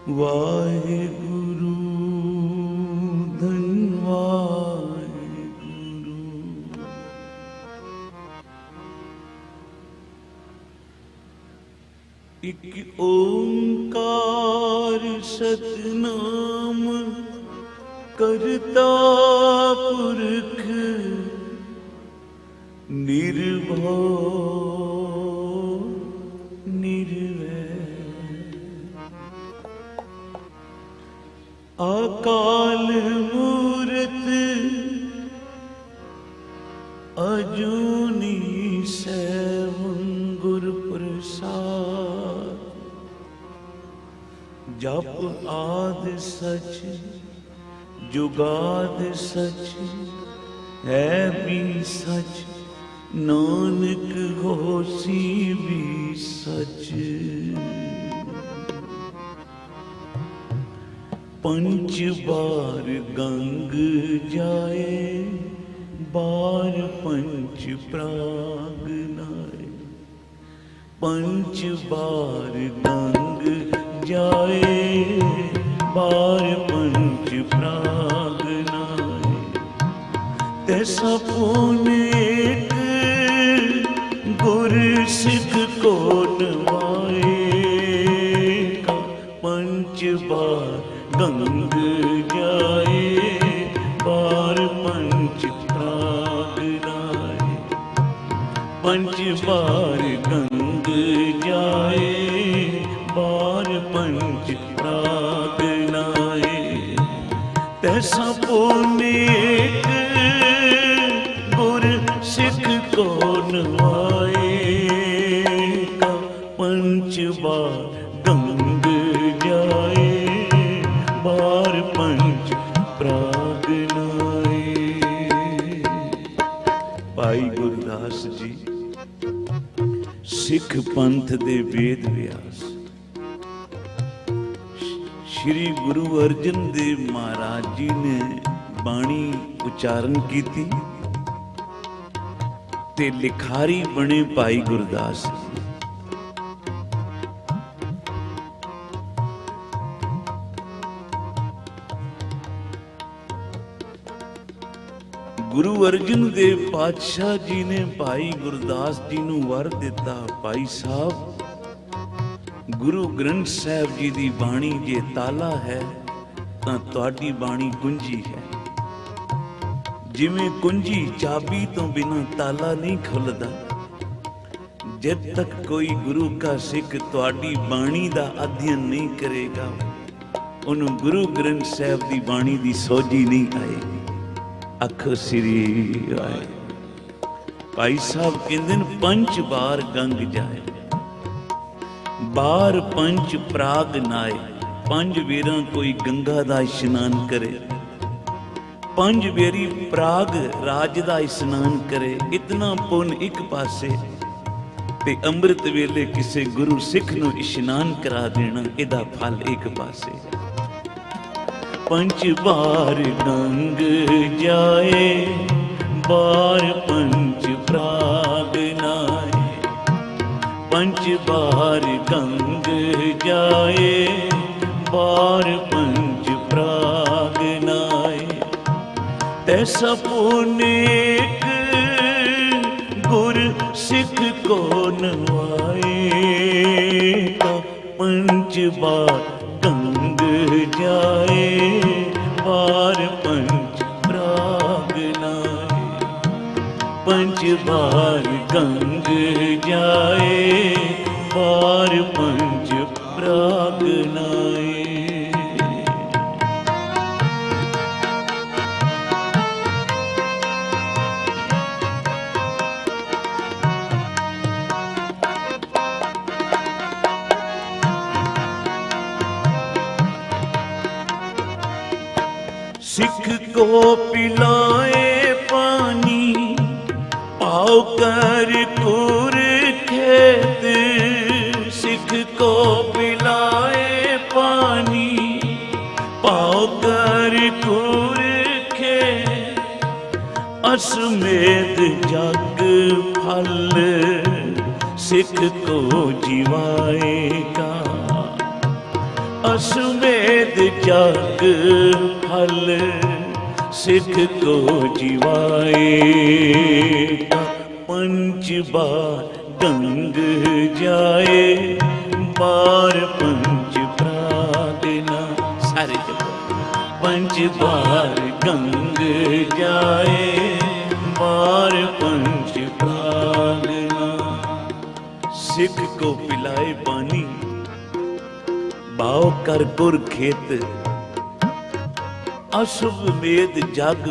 वाहेगुरु धन्यवाद। एक ओंकार सतनाम करता पुरख निर्भय निर्वैर। अकाल मूरत अजूनी सैभं गुर प्रसाद। जप आद सच जुगाद सच है भी सच, नानक होसी भी सच। पंच बार गंग जाए, बार पंच प्राग नाए। पंच बार गंग जाए, बार पंच प्राग नाए। तैसा पुण्य एक गुर सिख को नवाए। पंच बार गंग जाए, बार पंच प्राग नाए। पंच बार गंग जाए, बार पंच प्राग नाए। तैसा पुण्य एक गुर सिख को नवाए। पंच बार गंग जाए, बार पंच प्राग नाए। भाई गुरदास जी सिख पंथ दे वेद व्यास श्री गुरु अर्जन देव महाराज जी ने बाणी उच्चारण की थी ते लिखारी बने भाई गुरदास। गुरु अर्जन देव पातशाह जी ने भाई गुरदास जी नूं वर दिता, भाई साहब गुरु ग्रंथ साहिब जी दी बाणी जे ताला है तां तुहाडी बाणी कुंजी है। जिवें कुंजी चाबी तो बिना ताला नहीं खुलदा, जब तक कोई गुरु का सिख तुहाडी बाणी दा अध्ययन नहीं करेगा उन्होंने गुरु ग्रंथ साहिब दी बाणी दी सोझी नहीं आएगी। अखो श्री आए भाई साहब कहंदे ने पंच बार गंग जाए, बार पंच प्राग नाए। पंज वेरा कोई गंगा दा इशनान करे, पंज वेरी प्राग राज दा इशनान करे। इतना पुन एक पासे ते अमृत वेले किसे गुरु सिख नूं इशनान करा देना, इहदा फल एक पासे। पंच बार गंग जाए, बार पंच प्राग नाए। पंच बार गंग जाए, बार पंच प्राग नाए। तैसा पुण्य एक गुर सिख को नवाए। पंच बार गंग जाए, बार पंच प्राग नाए। पंच बार गंग जाए, बार पंच प्राग नाए। सिख को पिलाए पानी, पाओ कर कुर खेत। सिख को पिलाए पानी, पाओ कर कुर खेत। असमेत जग फल सिख को जीवाएगा। अश्वमेध जग फल सिख को जीवाएगा। पंच बार गंग जाए बार पंच प्रागना। सारे जब पंच बार गंग जाए बार पंच प्रागना। सिख को पिलाए पानी भाव कर पुर खेत। अश्वमेध जग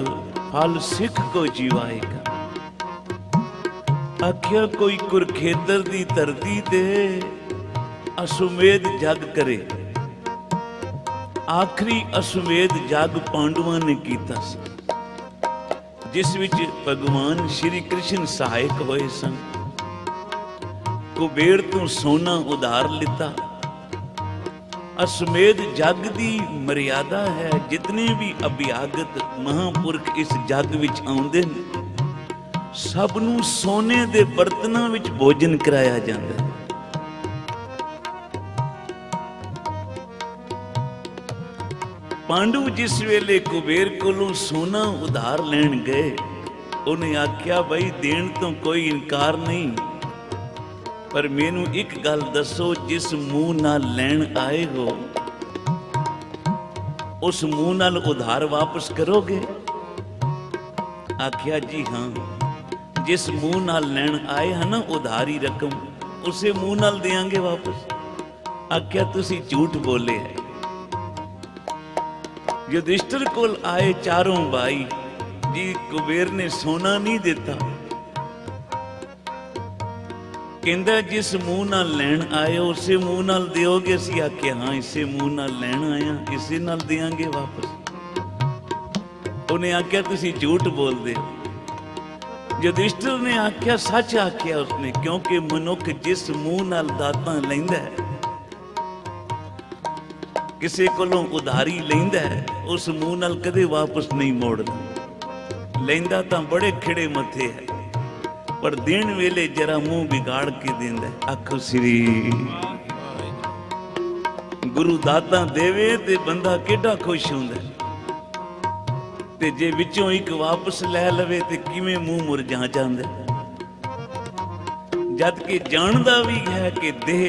फल सिख को जीवाएगा। आख्या कोई कुरखेतर दी धरती ते अश्वमेध जग करे। आखिरी अश्वमेध जग पांडवां ने कीता सी, जिस विच भगवान श्री कृष्ण सहायक होए सन। कुबेर तो सोना उधार लिता। अश्वमेध जग दी मर्यादा है, जितने भी अभ्यागत महापुरख इस जग विच आउंदे ने सब नूं सोने दे बर्तनां विच भोजन कराया जांदा है। पांडु जिस वेले कुबेर कोलों सोना उधार लैण गए, उन्हें आख्या भाई देण तो कोई इनकार नहीं, पर मैनू एक गल दसो, जिस मुंह नाल लैण आए हो उस मुंह नाल उधार वापस करोगे? आख्या जी हाँ, जिस मुंह नाल लैण आए हैं ना उधारी रकम, उसे मुंह नाल देंगे वापस। आख्या तुसी झूठ बोले है। युधिष्ठिर कोल आए चारों भाई जी, कुबेर ने सोना नहीं देता। कहंदा जिस मुंह नाल लैण आए उसे मुंह नाल दिओगे? असीं आख्या हाँ, इसे मुंह नाल लैण आया, इसे नाल देंगे वापस। उन्हें आख्या तुसीं झूठ बोलदे हो। युधिष्ठिर ने आख्या सच आख्या उसने, क्योंकि मनुख जिस मुंह नाल दातां लैंदा है, किसी कोलों उधारी लैंदा है, उस मुंह नाल कदे वापस नहीं मोड़दा। लैंदा तां बड़े खिड़े मथे है, पर देण वेले जरा मुंह बिगाड़ के देंदा है। आखो श्री गुरु दाता देवे ते बंदा केडा खुश हुंदा है, ते जे विचों एक वापस लै लवे ते किवें मुंह मुरझा जांदा है। जद कि जानदा भी है कि देह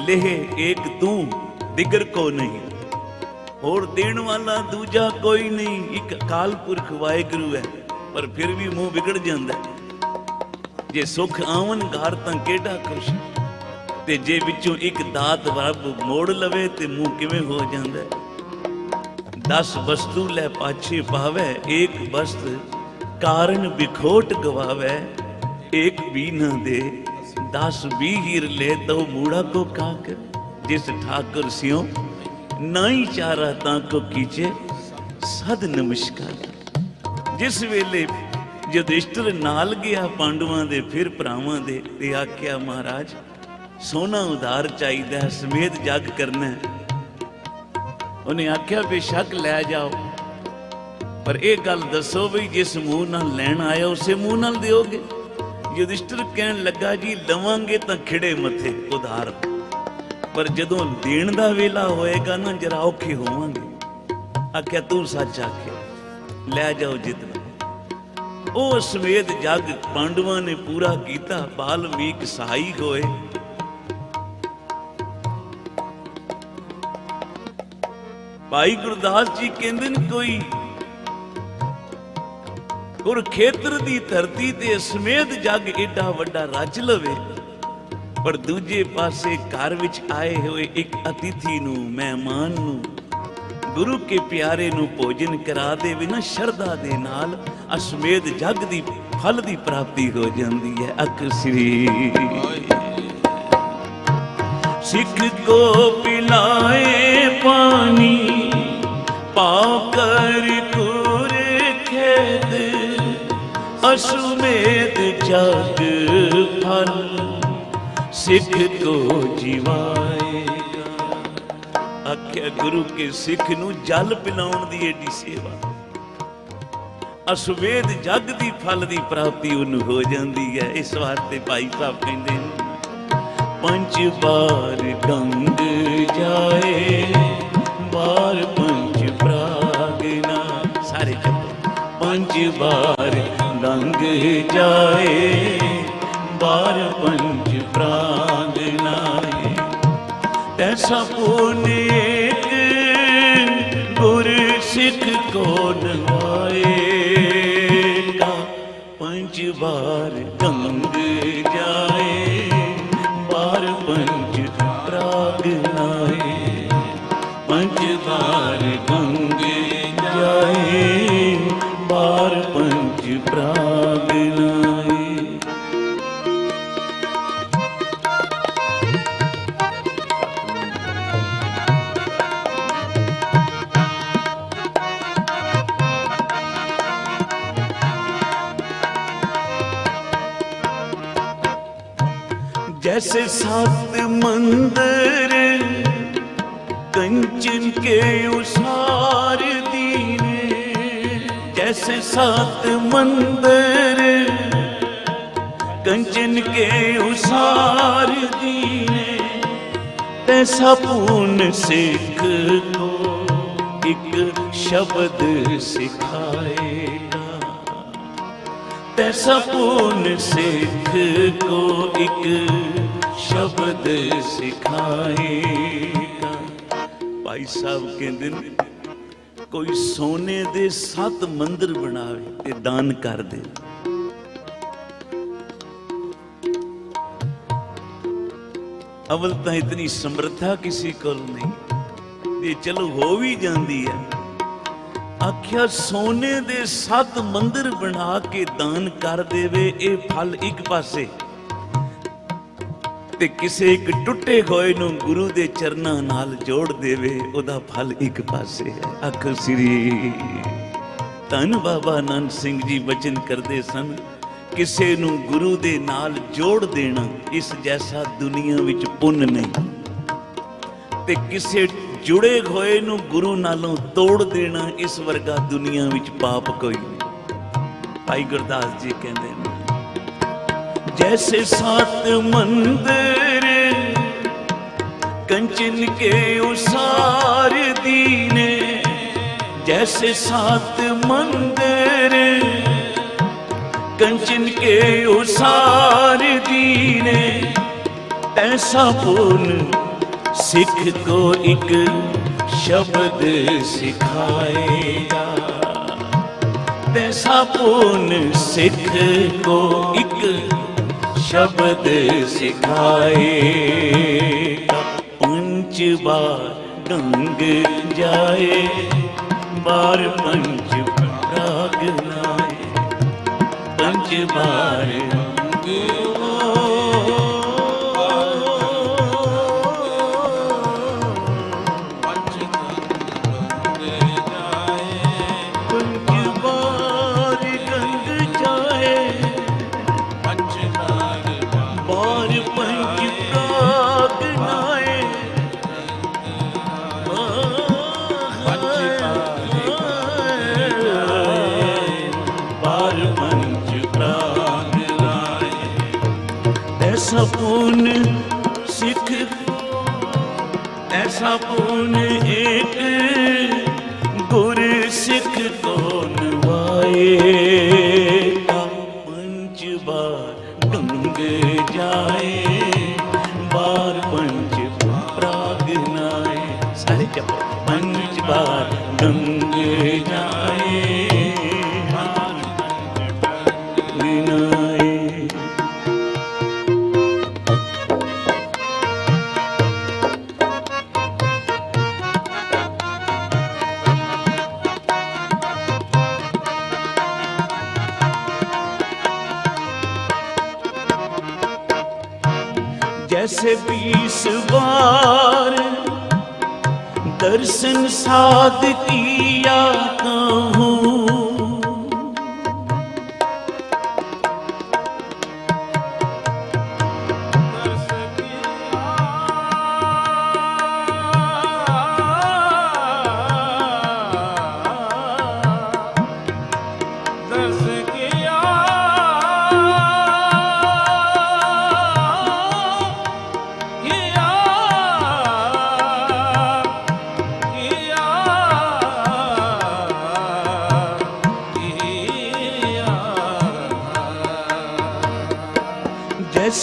लेह एक तू दिगर को नहीं, और देण वाला दूजा कोई नहीं, एक अकाल पुरख वाहिगुरु है, पर फिर भी मुंह बिगड़ जांदा है। जे सुख आवन घार तां केडा खुश, ते जे विचों एक दात रब मोड़ लवे ते मुंह किवें हो जांदा है। 10 वस्तु लै पाछे पावे, एक वस्त कारण बिखोट गवावे। एक भी न दे 10 भी हीर ले, तो मूढ़ा को काक। जिस ठाकुर सियों नाई चारा ताको कीचे सद नमस्कार। जिस वेले युधिष्ठिर नाल गया पांडवां दे फिर भरावां दे, ते आख्या महाराज सोना उधार चाहिदा, समेत जग करना है। उन्हें आख्या बेशक लै जाओ, पर एक गल दसो भी जिस मुंह नाल लैण आया उसे मुंह नाल दिओगे? युधिष्ठिर कहन लगा जी लवांगे तां खिड़े मथे उधार, पर जदों देण दा वेला होएगा ना जरा औखे होवांगे। आख्या तू सच आखे, लै जाओ जितना। ओ समेत जग पांडवां ने पूरा कीता। बाल्मीक सहाई होए। भाई गुरदास जी कहंदे ने कोई कुरखेतर दी धरती ते समेत जग एडा वड्डा रच लवे, पर दूजे पासे घर विच आए हुए एक अतिथि नूं, मेहमान नूं, गुरु के प्यारे नूं भोजन करा देवे ना शरधा दे नाल, अश्वमेध जग दी फल दी प्राप्ति हो जाती है। अक श्री सिख को पिलाए पानी पाकर कुरखेत, अश्वमेध जग फल सिख को जीवाएगा। आख्या गुरु के सिख नूं जल पिलाउण दी एडी सेवा, अश्वमेध जग दी फल दी प्राप्ति उन्हें हो जाती है। इस वास्ते भाई साहब कहते हैं 5 बार गंग जाए जाए, बार पंच प्राग नाए। तैसा पुण्य एक गुर सिख को नवाएगा, पंच बार गंग जाए, बार पंच प्राग नाए। पंच बार गंग जाए, बार पंच प्राग नाए। जैसे सात मंदिर कंचन के उसार दीने, जैसे सात मंदिर कंचन के उसार दीने, तैसा पूर्ण सिख को एक शब्द सिखाएगा। तैसा पूर्ण सिख को एक शब्द सिखाएगा। भाई साहब कहते ने कोई सोने दे 7 मंदिर बनावे ते दान कर दे, अवल तो इतनी समर्था किसी को नहीं, ये चलो हो भी जाती है। आख्या सोने दे 7 मंदिर बना के दान कर देवे, ये फल एक पासे, ते किसे एक टुटे होए नूं गुरु दे चरनां नाल जोड़ देवे, ओदा फल एक पासे है। आखो श्री धन बाबा नानक सिंह जी वचन करते सन, किसे नूं गुरु दे नाल जोड़ देना इस जैसा दुनिया विच पुण्य नहीं, ते किसे जुड़े होए नूं गुरु नालों तोड़ देना इस वर्गा दुनिया विच पाप कोई नहीं। भाई गुरदास जी कहते हैं, जैसे 7 मंदिर कंचन के उसार दीने, जैसे 7 मंदिर कंचन के उसार दीने, ऐसा पूर्ण सिख को एक शब्द सिखाएगा। तैसा पूर्ण सिख को एक शब्द सिखाएगा। पंच बार गंग जाए, बार पंच प्राग नाए। पंच बार ऐसा पुण्य सिख, ऐसा पुण्य एक गुर सिख को नवाएगा। पंच बार गंग जाए, बार पंच प्राग नाए। सारे जप पंच बार गंग जाए, बार पंच प्राग नाए। जैसे 20 बार दर्शन साध किया कहूँ,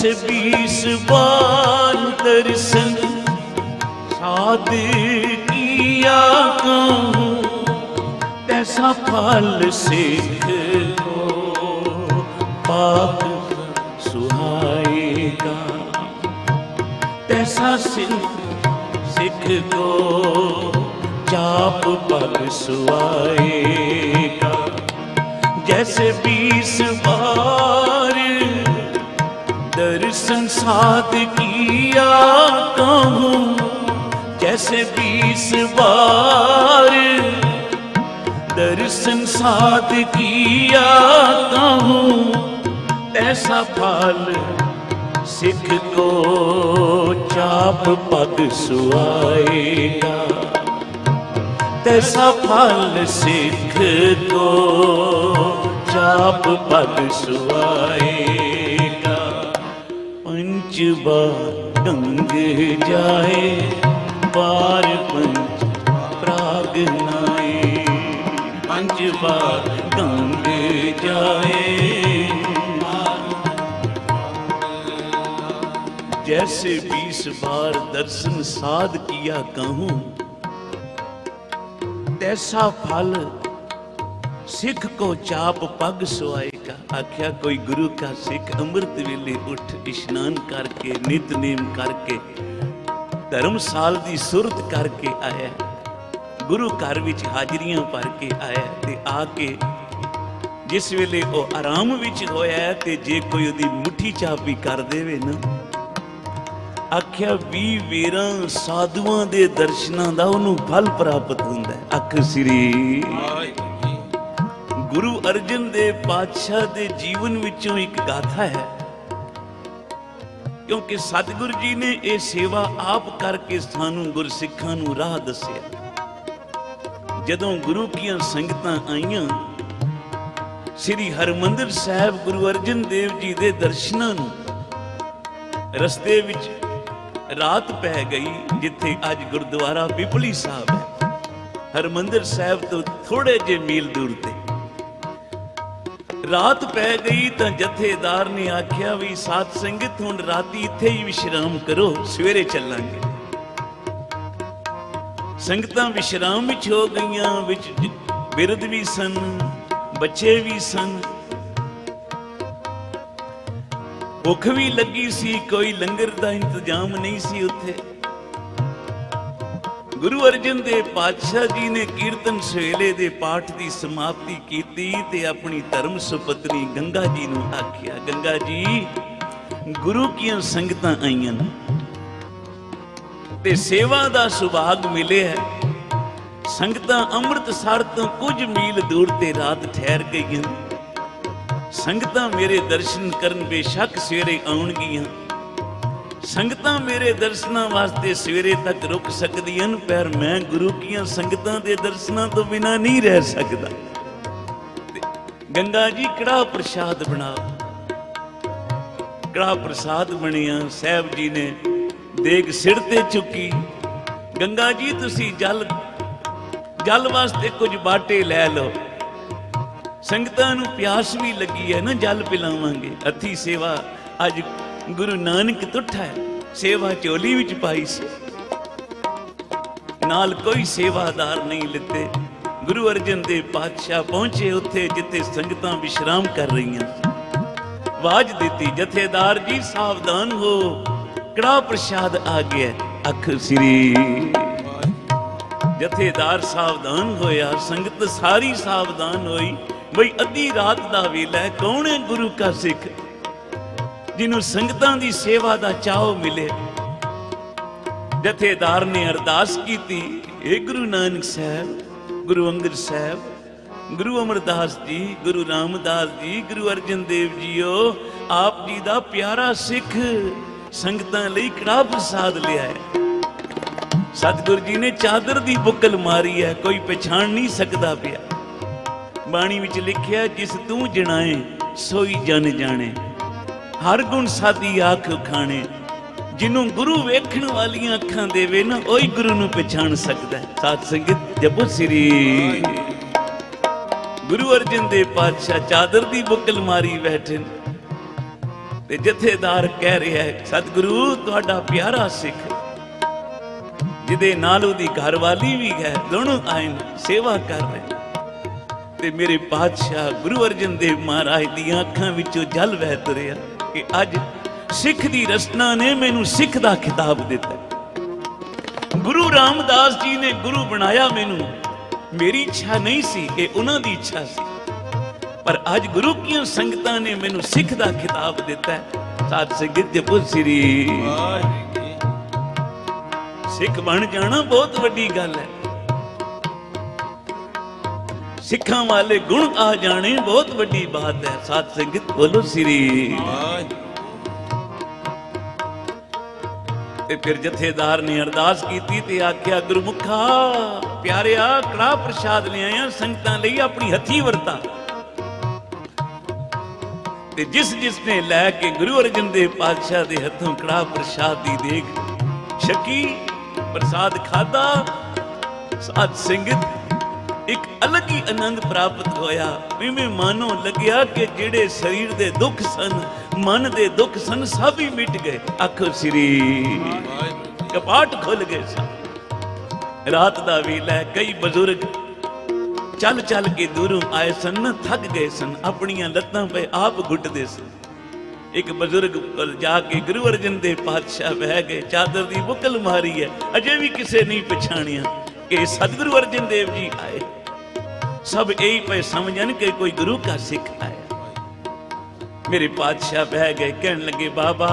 जैसे 20 बार दर्शन साध किया कहूँ, तैसा फल सिख को पाक सुहाएगा। तैसा सिख को चाप पग सुहाएगा। जैसे 20 बार दर्शन साध किया कहूँ, जैसे 20 बार दर्शन साध किया कहूँ, ऐसा फल सिख को चाप पग सुहाएगा। तैसा फल सिख को चाप पग सुहाएगा। पंच बार गंग जाए, बार पंच प्राग नाए। पंच बार गंग जाए, जैसे 20 बार दर्शन साध किया कहूँ, तैसा फल सिख को चाप पग सुहाएगा। आख्या कोई गुरु का सिख अमृत वेले उठ इशनान करके नितनेम करके धर्मसाल दी सुरत करके आया, गुरु घर विच हाजरियां भर के आया ते आके जिस वेले वो आराम विच होया ते जे कोई उदी मुट्ठी चापी कर देवे ना, आख्या 20 वेरां साधुआं दे दर्शनां दा उहनूं फल प्राप्त हुंदा है। अख श्री गुरु अर्जन देव पातशाह दे जीवन विचों एक गाथा है, क्योंकि सतगुरु जी ने ये सेवा आप करके सानू गुरसिखां नूं राह दस्सिया। जदों गुरु कीआं संगतां आईयां श्री हरमंदिर साहिब गुरु अर्जन देव जी दे दर्शनां नूं, रस्ते विच रात पै गई, जिथे अज गुरुद्वारा पिपली साहब है, हरमंदिर साहिब तो थोड़े जे मील दूर ते रात पै गई। तो जथेदार ने आख्या भी साथ संगत हुण राती इत्थे ही विश्राम करो, सवेरे चलांगे। संगतां विश्राम विच हो गईयां, विच बिरध भी सन, बच्चे भी सन, भुख भी लगी सी, कोई लंगर का इंतजाम नहीं सी उत्थे। गुरु अर्जन देव पातशाह जी ने कीर्तन सवेले दे पाठ की समाप्ति की ते अपनी धर्म सुपत्नी गंगा जी नूं आख्या, गंगा जी गुरु कीआं संगतां आईयां ते सेवा दा सुभाग मिले है। संगतां अमृतसर तो कुछ मील दूर ते रात ठहर गईयां। संगतां मेरे दर्शन करन बेशक सवेरे आउणगियां, संगतां मेरे दर्शनां वास्ते सवेरे तक रुक सकदियां, पर मैं गुरु कीआं संगतां दे दर्शनां तो बिना नहीं रह सकदा। गंगा जी कड़ा प्रसाद बनाओ। कड़ा प्रसाद बनिया, साहब जी ने देग सिर ते चुकी। गंगा जी तुसी जल वास्ते कुछ बाटे लै लो, संगतां नूं प्यास भी लगी है ना, जल पिलावांगे। अथी सेवा अज गुरु नानक तुठा है, सेवा झोली विच पाई सी, नाल कोई सेवादार नहीं लिते। गुरु अर्जन देव पातशाह पहुंचे उत्थे जिथे संगतां विश्राम कर रही। आवाज दी, जथेदार जी सावधान हो, कड़ा प्रसाद आ गया। अख श्री जथेदार सावधान होया, संगत सारी सावधान होई। बई अद्धी रात दा वेला है, कौन है गुरु का सिख जिन्हों संगतां दी सेवा दा चाव मिले। जथेदार ने अरदास की थी, हे गुरु नानक साहब, गुरु अंगद साहब, गुरु अमरदास जी, गुरु रामदास जी, गुरु अर्जन देव जीओ, आप जी दा प्यारा सिख संगतां लई कड़ा प्रसाद लिया है। सतगुरु जी ने चादर दी बुकल मारी है, कोई पछाण नहीं सकदा पिया। बाणी विच लिखिया, जिस तू जनाए सोई जन जाने, हर गुण साधी आख खाने। जिन्हों गुरु वेखण वालियां अखां देवे ना, ओही गुरु नूं पछाण सकदा है। साध संगत जपो श्री गुरु अर्जन देव पातशाह चादर दी बुकल मारी बैठे। ਤੇ ਜਥੇਦਾਰ ਕਹਿ ਰਿਹਾ ਹੈ, ਸਤਿਗੁਰੂ ਤੁਹਾਡਾ ਪਿਆਰਾ ਸਿੱਖ ਜਿਹਦੇ ਨਾਲ ਉਹਦੀ ਘਰਵਾਲੀ ਵੀ ਹੈ, ਦੋਨੋਂ ਆਏ ਨੇ, ਸੇਵਾ ਕਰ ਰਹੇ। ਤੇ ਮੇਰੇ ਪਾਤਸ਼ਾਹ ਗੁਰੂ ਅਰਜਨ ਦੇਵ ਮਹਾਰਾਜ ਦੀਆਂ ਅੱਖਾਂ ਵਿੱਚੋਂ ਜਲ ਵਹਿ ਤੁਰਿਆ ਕਿ ਅੱਜ ਸਿੱਖ ਦੀ ਰਚਨਾ ਨੇ ਮੈਨੂੰ ਸਿੱਖ ਦਾ ਖਿਤਾਬ ਦਿੱਤਾ। ਗੁਰੂ ਰਾਮਦਾਸ ਜੀ ਨੇ ਗੁਰੂ ਬਣਾਇਆ ਮੈਨੂੰ, ਮੇਰੀ ਇੱਛਾ ਨਹੀਂ ਸੀ, ਇਹ ਉਹਨਾਂ ਦੀ ਇੱਛਾ ਸੀ, ਪਰ ਅੱਜ ਗੁਰੂ ਕੀਆਂ ਸੰਗਤਾਂ ਨੇ ਮੈਨੂੰ ਸਿੱਖ ਦਾ ਖਿਤਾਬ ਦਿੱਤਾ। ਸਾਧ ਸੰਗਤ ਜਪੋ ਸ੍ਰੀ ਸਿੱਖ ਬਣ ਜਾਣਾ ਬਹੁਤ ਵੱਡੀ ਗੱਲ ਹੈ। ਸਿੱਖਾਂ ਵਾਲੇ ਗੁਣ ਆ ਜਾਣੇ ਬਹੁਤ ਵੱਡੀ ਬਾਤ ਹੈ। ਸਾਧ ਸੰਗਤ ਬੋਲੋ ਸ੍ਰੀ। ਤੇ ਫਿਰ ਜਥੇਦਾਰ ਨੇ ਅਰਦਾਸ ਕੀਤੀ ਤੇ ਆਖਿਆ, ਗੁਰਮੁਖਾ ਪਿਆਰਿਆ, ਕੜਾਹ ਪ੍ਰਸ਼ਾਦ ਲਿਆਇਆ ਸੰਗਤਾਂ ਲਈ, ਆਪਣੀ ਹੱਥੀ ਵਰਤਾ। ਤੇ ਜਿਸ ਨੇ ਲੈ ਕੇ ਗੁਰੂ ਅਰਜਨ ਦੇਵ ਪਾਤਸ਼ਾਹ ਦੇ ਹੱਥੋਂ ਕੜਾਹ ਪ੍ਰਸ਼ਾਦ ਦੀ ਦੇਗ ਛਕੀ, ਪ੍ਰਸਾਦ ਖਾਦਾ, ਸਾਧ ਸੰਗਤ ਇੱਕ ਅਲੱਗ ਹੀ ਆਨੰਦ ਪ੍ਰਾਪਤ ਹੋਇਆ। ਇਵੇਂ ਮਾਨੋ ਲੱਗਿਆ ਕਿ ਜਿਹੜੇ ਸਰੀਰ ਦੇ ਦੁੱਖ ਸਨ, ਮਨ ਦੇ ਦੁੱਖ ਸਨ, ਸਭ ਹੀ ਮਿਟ ਗਏ। ਆਖੋ ਸ੍ਰੀ, ਕਪਾਟ ਖੁੱਲ ਗਏ ਸਨ। ਰਾਤ ਦਾ ਵੇਲਾ, ਕਈ ਬਜ਼ੁਰਗ ਚੱਲ ਚੱਲ ਕੇ ਦੂਰੋਂ ਆਏ ਸਨ, ਥੱਕ ਗਏ ਸਨ, ਆਪਣੀਆਂ ਲੱਤਾਂ ਪਏ ਆਪ ਘੁੱਟਦੇ ਸਨ। ਇੱਕ ਬਜ਼ੁਰਗ ਕੋਲ ਜਾ ਕੇ ਗੁਰੂ ਅਰਜਨ ਦੇਵ ਪਾਤਸ਼ਾਹ ਬਹਿ ਗਏ, ਚਾਦਰ ਦੀ ਬੁੱਕਲ ਮਾਰੀ ਹੈ, ਅਜੇ ਵੀ ਕਿਸੇ ਨਹੀਂ ਪਛਾਣਿਆ ਕਿ ਸਤਿਗੁਰੂ ਅਰਜਨ ਦੇਵ ਜੀ ਆਏ। ਸਭ ਇਹੀ ਪਏ ਸਮਝਣ ਕਿ ਕੋਈ ਗੁਰੂ ਕਾ ਸਿੱਖ ਆਇਆ। ਮੇਰੇ ਪਾਤਸ਼ਾਹ ਬਹਿ ਗਏ, ਕਹਿਣ ਲੱਗੇ, ਬਾਬਾ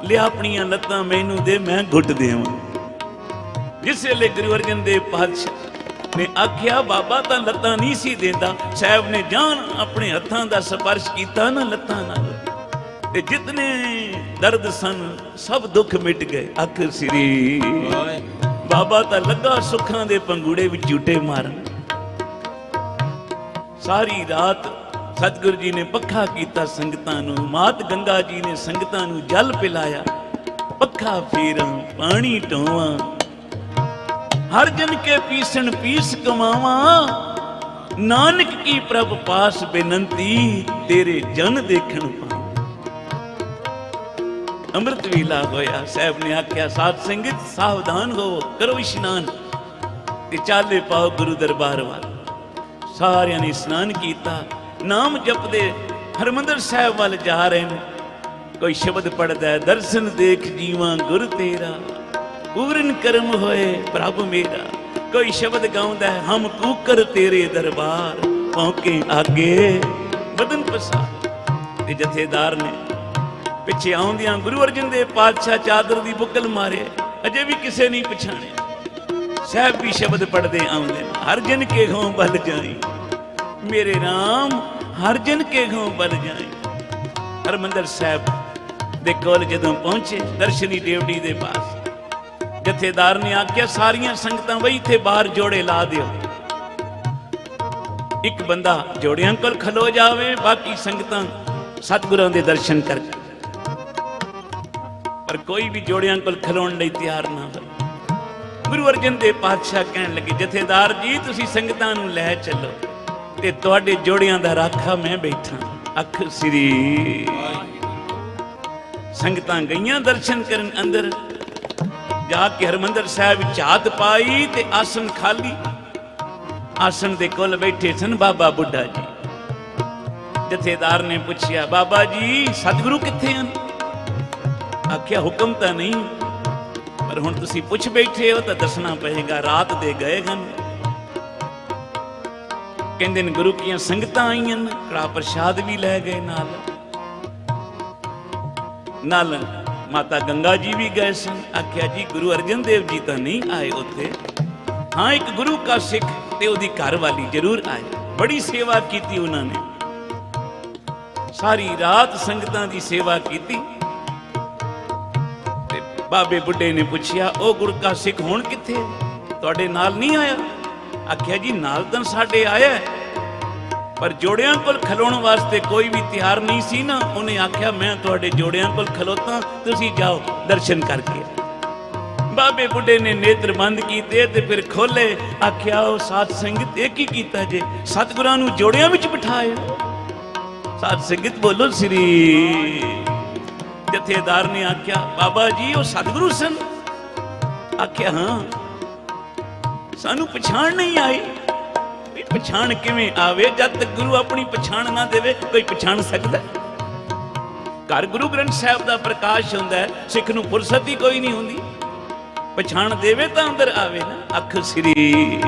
ਲਿਆ ਆਪਣੀਆਂ ਲੱਤਾਂ ਮੈਨੂੰ ਦੇ, ਮੈਂ ਘੁੱਟ ਦੇਵਾਂ। ਜਿਸ ਵੇਲੇ ਗੁਰੂ ਅਰਜਨ ਦੇਵ ਪਾਤਸ਼ਾਹ ਨੇ ਆਖਿਆ, ਬਾਬਾ ਤਾਂ ਲੱਤਾਂ ਨਹੀਂ ਸੀ ਦਿੰਦਾ, ਸਾਹਿਬ ਨੇ ਜਾਨ ਆਪਣੇ ਹੱਥਾਂ ਦਾ ਸਪਰਸ਼ ਕੀਤਾ ਨਾ ਲੱਤਾਂ ਨਾਲ, ਤੇ ਜਿਤਨੇ ਦਰਦ ਸਨ ਸਭ ਦੁੱਖ ਮਿਟ ਗਏ। ਆਖਰ ਸ੍ਰੀ ਬਾਬਾ ਤਾਂ ਲੱਗਾ ਸੁੱਖਾਂ ਦੇ ਪੰਗੂੜੇ ਵਿੱਚ ਝੂਟੇ ਮਾਰਨ। ਸਾਰੀ ਰਾਤ ਸਤਿਗੁਰੂ ਜੀ ਨੇ ਪੱਖਾ ਕੀਤਾ ਸੰਗਤਾਂ ਨੂੰ, ਮਾਤ ਗੰਗਾ ਜੀ ਨੇ ਸੰਗਤਾਂ ਨੂੰ ਜਲ ਪਿਲਾਇਆ। ਪੱਖਾ ਫੇਰਾਂ ਪਾਣੀ ਢੋਵਾਂ, ਹਰ ਜਨ ਕੇ ਪੀਸਣ ਪੀਸ ਕਮਾਵਾਂ, ਨਾਨਕ ਕੀ ਪ੍ਰਭ ਪਾਸ ਬੇਨੰਤੀ, ਤੇਰੇ ਜਨ ਦੇਖਣ ਪਾਵਾਂ। ਅੰਮ੍ਰਿਤ ਵੇਲਾ ਹੋਇਆ, ਸਾਹਿਬ ਨੇ ਆਖਿਆ, ਸਾਧ ਸੰਗਤ ਸਾਵਧਾਨ ਹੋ, ਕਰੋ ਇਸ਼ਨਾਨ ਤੇ ਚਾਲੇ ਪਾਓ ਗੁਰੂ ਦਰਬਾਰ ਵੱਲ। ਸਾਰਿਆਂ ਨੇ ਇਸ਼ਨਾਨ ਕੀਤਾ, ਨਾਮ ਜਪਦੇ ਹਰਿਮੰਦਰ ਸਾਹਿਬ ਵੱਲ ਜਾ ਰਹੇ ਨੇ। ਕੋਈ ਸ਼ਬਦ ਪੜਦਾ, ਦਰਸ਼ਨ ਦੇਖ ਜੀਵਾਂ ਗੁਰ ਤੇਰਾ, ਪੂਰਨ ਕਰਮ ਹੋਏ ਪ੍ਰਭ ਮੇਰਾ। ਕੋਈ ਸ਼ਬਦ ਗਾਉਂਦਾ, ਹਮ ਕੂਕਰ ਤੇਰੇ ਦਰਬਾਰ, ਪਹੁੰਕੇ ਆਗੇ ਬਦਨ ਪਸਾਰ। ਤੇ ਜਥੇਦਾਰ ਨੇ ਪਿੱਛੇ ਆਉਂਦਿਆਂ ਗੁਰੂ ਅਰਜਨ ਦੇਵ ਪਾਤਸ਼ਾਹ ਚਾਦਰ ਦੀ ਬੁੱਕਲ ਮਾਰੇ, ਅਜੇ ਵੀ ਕਿਸੇ ਨਹੀਂ ਪਛਾਣਿਆ। ਸਾਹਿਬ ਵੀ ਸ਼ਬਦ ਪੜਦੇ ਆਉਂਦੇ, ਹਰ ਜਨ ਕੇ ਹੋਂ ਬਲ ਜਾਈ, ਮੇਰੇ ਰਾਮ ਹਰ ਜਨ ਕੇ ਹੋਂ ਬਲ ਜਾਈ। ਹਰਿਮੰਦਰ ਸਾਹਿਬ ਦੇ ਕੋਲ ਜਦੋਂ ਪਹੁੰਚੇ, ਦਰਸ਼ਨੀ ਡੇਵੜੀ ਦੇ ਪਾਸ, ਜਥੇਦਾਰ ਨੇ ਆਖਿਆ, ਸਾਰੀਆਂ ਸੰਗਤਾਂ ਬਈ ਇੱਥੇ ਬਾਹਰ ਜੋੜੇ ਲਾ ਦਿਓ। ਇੱਕ ਬੰਦਾ ਜੋੜਿਆਂ ਕੋਲ ਖਲੋ ਜਾਵੇ, ਬਾਕੀ ਸੰਗਤਾਂ ਸਤਿਗੁਰਾਂ ਦੇ ਦਰਸ਼ਨ ਕਰ। ਪਰ ਕੋਈ ਵੀ ਜੋੜਿਆਂ ਕੋਲ ਖਲੋਣ ਲਈ ਤਿਆਰ ਨਾ ਹੋਇਆ। ਗੁਰੂ ਅਰਜਨ ਦੇਵ ਪਾਤਸ਼ਾਹ ਕਹਿਣ ਲੱਗੇ, ਜਥੇਦਾਰ ਜੀ ਤੁਸੀਂ ਸੰਗਤਾਂ ਨੂੰ ਲੈ ਚੱਲੋ ਤੇ ਤੁਹਾਡੇ ਜੋੜਿਆਂ ਦਾ ਰਾਖਾ ਮੈਂ ਬੈਠਾ। ਅੱਖ ਸ੍ਰੀ ਸੰਗਤਾਂ ਗਈਆਂ ਦਰਸ਼ਨ ਕਰਨ। ਅੰਦਰ ਜਾ ਕੇ ਹਰਿਮੰਦਰ ਸਾਹਿਬ ਵਿੱਚ ਝਾਤ ਪਾਈ ਤੇ ਆਸਨ ਖਾਲੀ। ਆਸਨ ਦੇ ਕੋਲ ਬੈਠੇ ਸਨ ਬਾਬਾ ਬੁੱਢਾ ਜੀ। ਜਥੇਦਾਰ ਨੇ ਪੁੱਛਿਆ, ਬਾਬਾ ਜੀ ਸਤਿਗੁਰੂ ਕਿੱਥੇ ਹਨ? ਆਖਿਆ, ਹੁਕਮ ਤਾਂ ਨਹੀਂ, ਪਰ ਹੁਣ ਤੁਸੀਂ ਪੁੱਛ ਬੈਠੇ ਹੋ ਤਾਂ ਦੱਸਣਾ ਪਏਗਾ, ਰਾਤ ਦੇ ਗਏ ਹਨ। ਕਹਿੰਦੇ ਨੇ ਗੁਰੂ ਕੀਆਂ ਸੰਗਤਾਂ ਆਈਆਂ, ਕੜਾ ਪ੍ਰਸ਼ਾਦ ਵੀ ਲੈ ਗਏ ਨਾਲ ਮਾਤਾ ਗੰਗਾ ਜੀ ਵੀ ਗਏ ਸਨ। ਆਖਿਆ, ਜੀ ਗੁਰੂ ਅਰਜਨ ਦੇਵ ਜੀ ਤਾਂ ਨਹੀਂ ਆਏ ਉੱਥੇ, ਹਾਂ ਇੱਕ ਗੁਰੂ ਕਾ ਸਿੱਖ ਤੇ ਉਹਦੀ ਘਰ ਵਾਲੀ ਜ਼ਰੂਰ ਆਏ। ਬੜੀ ਸੇਵਾ ਕੀਤੀ ਉਹਨਾਂ ਨੇ, ਸਾਰੀ ਰਾਤ ਸੰਗਤਾਂ ਦੀ ਸੇਵਾ ਕੀਤੀ। ਤੇ ਬਾਬੇ ਬੁੱਢੇ ਨੇ ਪੁੱਛਿਆ, ਉਹ ਗੁਰੂ ਕਾ ਸਿੱਖ ਹੁਣ ਕਿੱਥੇ, ਤੁਹਾਡੇ ਨਾਲ ਨਹੀਂ ਆਇਆ? ਆਖਿਆ, ਜੀ ਨਾਲ ਤਾਂ ਸਾਡੇ ਆਇਆ, ਪਰ ਜੋੜਿਆਂ ਕੋਲ ਖਲੋਣ ਵਾਸਤੇ ਕੋਈ ਵੀ ਤਿਆਰ ਨਹੀਂ ਸੀ ਨਾ। ਉਹਨੇ ਆਖਿਆ, ਮੈਂ ਤੁਹਾਡੇ ਜੋੜਿਆਂ ਕੋਲ ਖਲੋਤਾ, ਤੁਸੀਂ ਜਾਓ ਦਰਸ਼ਨ ਕਰਕੇ। ਬਾਬੇ ਬੁੱਢੇ ਨੇ ਨੇਤਰ ਬੰਦ ਕੀਤੇ ਤੇ ਫਿਰ ਖੋਲੇ। ਆਖਿਆ, ਉਹ ਸਾਧ ਸੰਗਤ ਇਹ ਕੀ ਕੀਤਾ ਜੇ, ਸਤਿਗੁਰਾਂ ਨੂੰ ਜੋੜਿਆਂ ਵਿੱਚ ਬਿਠਾਏ। ਸਾਧ ਸੰਗਤ ਬੋਲੋ ਸ੍ਰੀ। ਜਥੇਦਾਰ ਨੇ ਆਖਿਆ ਬਾਬਾ ਜੀ ਉਹ ਸਤਿਗੁਰੂ ਸਨ? ਆਖਿਆ ਹਾਂ। ਸਾਨੂੰ ਪਛਾਣ ਨਹੀਂ ਆਈ। ਵੀ ਪਛਾਣ ਕਿਵੇਂ ਆਵੇ ਜਦ ਤੱਕ ਗੁਰੂ ਆਪਣੀ ਪਛਾਣ ਨਾ ਦੇਵੇ ਕੋਈ ਪਛਾਣ ਸਕਦਾ? ਘਰ ਗੁਰੂ ਗ੍ਰੰਥ ਸਾਹਿਬ ਦਾ ਪ੍ਰਕਾਸ਼ ਹੁੰਦਾ ਹੈ, ਸਿੱਖ ਨੂੰ ਫੁਰਸਤ ਹੀ ਕੋਈ ਨਹੀਂ ਹੁੰਦੀ। ਪਛਾਣ ਦੇਵੇ ਤਾਂ ਅੰਦਰ ਆਵੇ ਨਾ। ਅੱਖ ਸ੍ਰੀ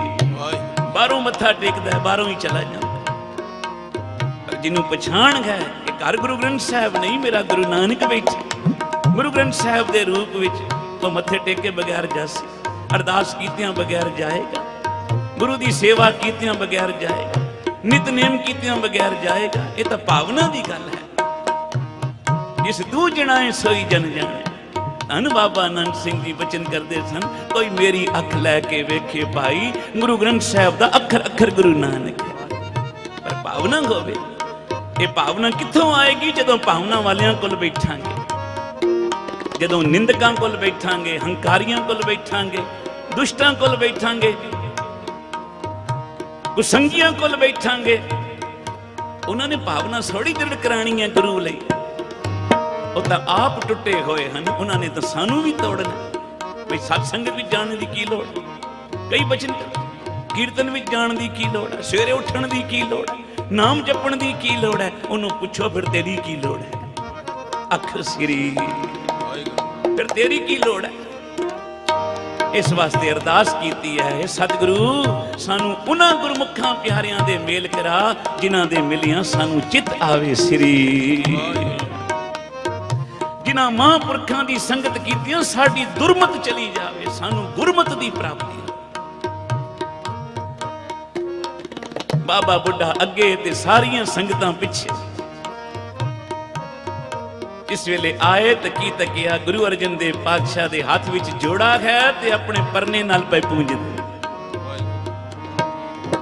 ਬਾਹਰੋਂ ਮੱਥਾ ਟੇਕਦਾ, ਬਾਹਰੋਂ ਹੀ ਚਲਾ ਜਾਂਦਾ। ਪਰ ਜਿਹਨੂੰ ਪਛਾਣ ਹੈ ਕਿ ਘਰ ਗੁਰੂ ਗ੍ਰੰਥ ਸਾਹਿਬ ਨਹੀਂ, ਮੇਰਾ ਗੁਰੂ ਨਾਨਕ ਬੈਠੇ ਗੁਰੂ ਗ੍ਰੰਥ ਸਾਹਿਬ ਦੇ ਰੂਪ ਵਿੱਚ, ਉਹ ਮੱਥੇ ਟੇਕੇ ਬਗੈਰ ਜਾਸੀ, ਅਰਦਾਸ ਕੀਤਿਆਂ ਬਗੈਰ ਜਾਏਗਾ, ਗੁਰੂ ਦੀ ਸੇਵਾ ਕੀਤਿਆਂ ਬਗੈਰ ਜਾਏਗਾ, ਨਿਤਨੇਮ ਕੀਤਿਆਂ ਬਗੈਰ ਜਾਏਗਾ। ਇਹ ਤਾਂ ਭਾਵਨਾ ਦੀ ਗੱਲ ਹੈ। ਜਿਸ ਤੂੰ ਜਣਾਏ ਸੋਈ ਜਨ ਜਾਣੇ। ਧੰਨ ਬਾਬਾ ਆਨੰਦ ਸਿੰਘ ਜੀ ਬਚਨ ਕਰਦੇ ਸਨ, ਕੋਈ ਮੇਰੀ ਅੱਖ ਲੈ ਕੇ ਵੇਖੇ ਭਾਈ, ਗੁਰੂ ਗ੍ਰੰਥ ਸਾਹਿਬ ਦਾ ਅੱਖਰ ਅੱਖਰ ਗੁਰੂ ਨਾਨਕ ਹੈ। ਪਰ ਭਾਵਨਾ ਹੋਵੇ। ਇਹ ਭਾਵਨਾ ਕਿੱਥੋਂ ਆਏਗੀ? ਜਦੋਂ ਭਾਵਨਾ ਵਾਲਿਆਂ ਕੋਲ ਬੈਠਾਂਗੇ, ਜਦੋਂ ਨਿੰਦਕਾਂ ਕੋਲ ਬੈਠਾਂਗੇ, ਹੰਕਾਰੀਆਂ ਕੋਲ ਬੈਠਾਂਗੇ, ਦੁਸ਼ਟਾਂ ਕੋਲ ਬੈਠਾਂਗੇ, ਕੁਸੰਗੀਆਂ ਕੋਲ ਬੈਠਾਂਗੇ। ਉਹਨਾਂ ਨੇ ਭਾਵਨਾ ਥੋੜੀ ਦ੍ਰਿੜ ਕਰਾਣੀ ਹੈ ਗੁਰੂ ਲਈ। ਉਹ ਤਾਂ ਆਪ ਟੁੱਟੇ ਹੋਏ ਹਨ, ਉਹਨਾਂ ਨੇ ਤਾਂ ਸਾਨੂੰ ਵੀ ਤੋੜਨਾ। ਬਈ ਸਤ ਸੰਗਤ ਵਿੱਚ ਜਾਣ ਦੀ ਕੀ ਲੋੜ? ਕਈ ਬਚਨ ਕੀਰਤਨ ਵਿੱਚ ਜਾਣ ਦੀ ਕੀ ਲੋੜ ਹੈ? ਸਵੇਰੇ ਉੱਠਣ ਦੀ ਕੀ ਲੋੜ? ਨਾਮ ਜਪਣ ਦੀ ਕੀ ਲੋੜ ਹੈ? ਉਹਨੂੰ ਪੁੱਛੋ ਫਿਰ ਤੇਰੀ ਕੀ ਲੋੜ ਹੈ? ਅੱਖ ਸ੍ਰੀ ਫਿਰ ਤੇਰੀ ਕੀ ਲੋੜ ਹੈ? ਇਸ ਵਾਸਤੇ ਅਰਦਾਸ ਕੀਤੀ ਹੈ, ਸਤਿਗੁਰੂ ਸਾਨੂੰ ਉਹਨਾਂ ਗੁਰਮੁਖਾਂ ਪਿਆਰਿਆਂ ਦੇ ਮੇਲ ਕਰਾ ਜਿਨ੍ਹਾਂ ਦੇ ਮਿਲਿਆਂ ਸਾਨੂੰ ਚਿੱਤ ਆਵੇ ਸ੍ਰੀ। ਜਿਨ੍ਹਾਂ ਮਹਾਂਪੁਰਖਾਂ ਦੀ ਸੰਗਤ ਕੀਤੀਆਂ ਸਾਡੀ ਦੁਰਮਤ ਚਲੀ ਜਾਵੇ, ਸਾਨੂੰ ਗੁਰਮਤ ਦੀ ਪ੍ਰਾਪਤੀ। ਬਾਬਾ ਬੁੱਢਾ ਅੱਗੇ ਤੇ ਸਾਰੀਆਂ ਸੰਗਤਾਂ ਪਿੱਛੇ। ਇਸ ਵੇਲੇ ਆਏ ਤਾਂ ਕੀ ਤੱਕਿਆ, ਗੁਰੂ ਅਰਜਨ ਦੇਵ ਪਾਤਸ਼ਾਹ ਦੇ ਹੱਥ ਵਿੱਚ ਜੋੜਾ ਹੈ ਤੇ ਆਪਣੇ ਪਰਨੇ ਨਾਲ ਪੈ ਪੂੰਝਦੇ।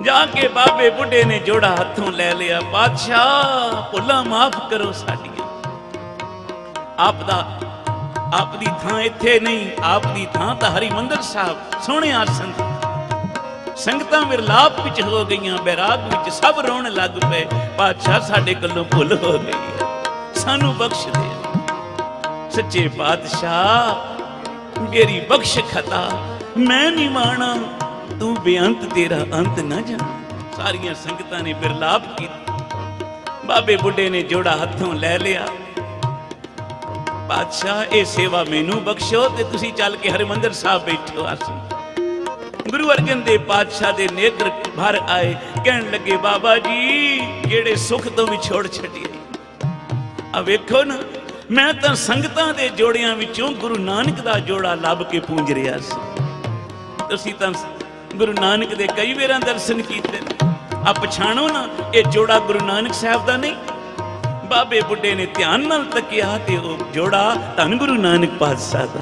ਜਾ ਕੇ ਬਾਬੇ ਬੁੱਢੇ ਨੇ ਜੋੜਾ ਹੱਥੋਂ ਲੈ ਲਿਆ। ਪਾਤਸ਼ਾਹ ਭੁੱਲਾਂ ਮਾਫ ਕਰੋ ਸਾਡੀਆਂ। ਆਪ ਦੀ ਥਾਂ ਇੱਥੇ ਨਹੀਂ, ਆਪ ਦੀ ਥਾਂ ਤਾਂ ਹਰਿਮੰਦਰ ਸਾਹਿਬ ਸੋਹਣੇ ਆਸਣ। ਸੰਗਤਾਂ ਵਿਰਲਾਪ ਵਿੱਚ ਹੋ ਗਈਆਂ, ਬੈਰਾਗ ਵਿੱਚ ਸਭ ਰੋਣ ਲੱਗ ਪਏ। ਪਾਤਸ਼ਾਹ ਸਾਡੇ ਕੋਲੋਂ ਭੁੱਲ ਹੋ ਗਈ ਹੈ, ਸਾਨੂੰ ਬਖਸ਼ ਦੇ। ਸੱਚੇ ਪਾਤਸ਼ਾਹ ਮੇਰੀ ਬਖਸ਼ ਖਤਾ, ਮੈਂ ਨਹੀਂ ਮਾਣਾ, ਤੂੰ ਬੇਅੰਤ ਤੇਰਾ ਅੰਤ ਨਾ ਜਾਣ। ਸਾਰੀਆਂ ਸੰਗਤਾਂ ਨੇ ਵਿਰਲਾਪ ਕੀਤਾ। ਬਾਬੇ ਬੁੱਢੇ ਨੇ ਜੋੜਾ ਹੱਥੋਂ ਲੈ ਲਿਆ। ਪਾਤਸ਼ਾਹ ਇਹ ਸੇਵਾ ਮੈਨੂੰ ਬਖਸ਼ੋ ਤੇ ਤੁਸੀਂ ਚੱਲ ਕੇ ਹਰਿਮੰਦਰ ਸਾਹਿਬ ਬੈਠੋ ਆਸਣ। ਗੁਰੂ ਅਰਜਨ ਦੇਵ ਪਾਤਸ਼ਾਹ ਦੇ ਨੇਤਰ ਭਰ ਆਏ। ਕਹਿਣ ਲੱਗੇ ਬਾਬਾ ਜੀ ਜਿਹੜੇ ਸੁੱਖ ਤੋਂ ਵਿਛੋੜ ਛੱਡੀਏ। ਆ ਵੇਖੋ ਨਾ, ਮੈਂ ਤਾਂ ਸੰਗਤਾਂ ਦੇ ਜੋੜਿਆਂ ਵਿੱਚੋਂ ਗੁਰੂ ਨਾਨਕ ਦਾ ਜੋੜਾ ਲੱਭ ਕੇ ਪੂੰਝ ਰਿਹਾ ਸੀ। ਤੁਸੀਂ ਤਾਂ ਗੁਰੂ ਨਾਨਕ ਦੇ ਕਈ ਵੇਰਾਂ ਦਰਸ਼ਨ ਕੀਤੇ। ਆ ਪਛਾਣੋ ਨਾ, ਇਹ ਜੋੜਾ ਗੁਰੂ ਨਾਨਕ ਸਾਹਿਬ ਦਾ ਨਹੀਂ। ਬਾਬੇ ਬੁੱਢੇ ਨੇ ਧਿਆਨ ਨਾਲ ਤੱਕਿਆ ਤੇ ਉਹ ਜੋੜਾ ਧੰਨ ਗੁਰੂ ਨਾਨਕ ਪਾਤਸ਼ਾਹ ਦਾ।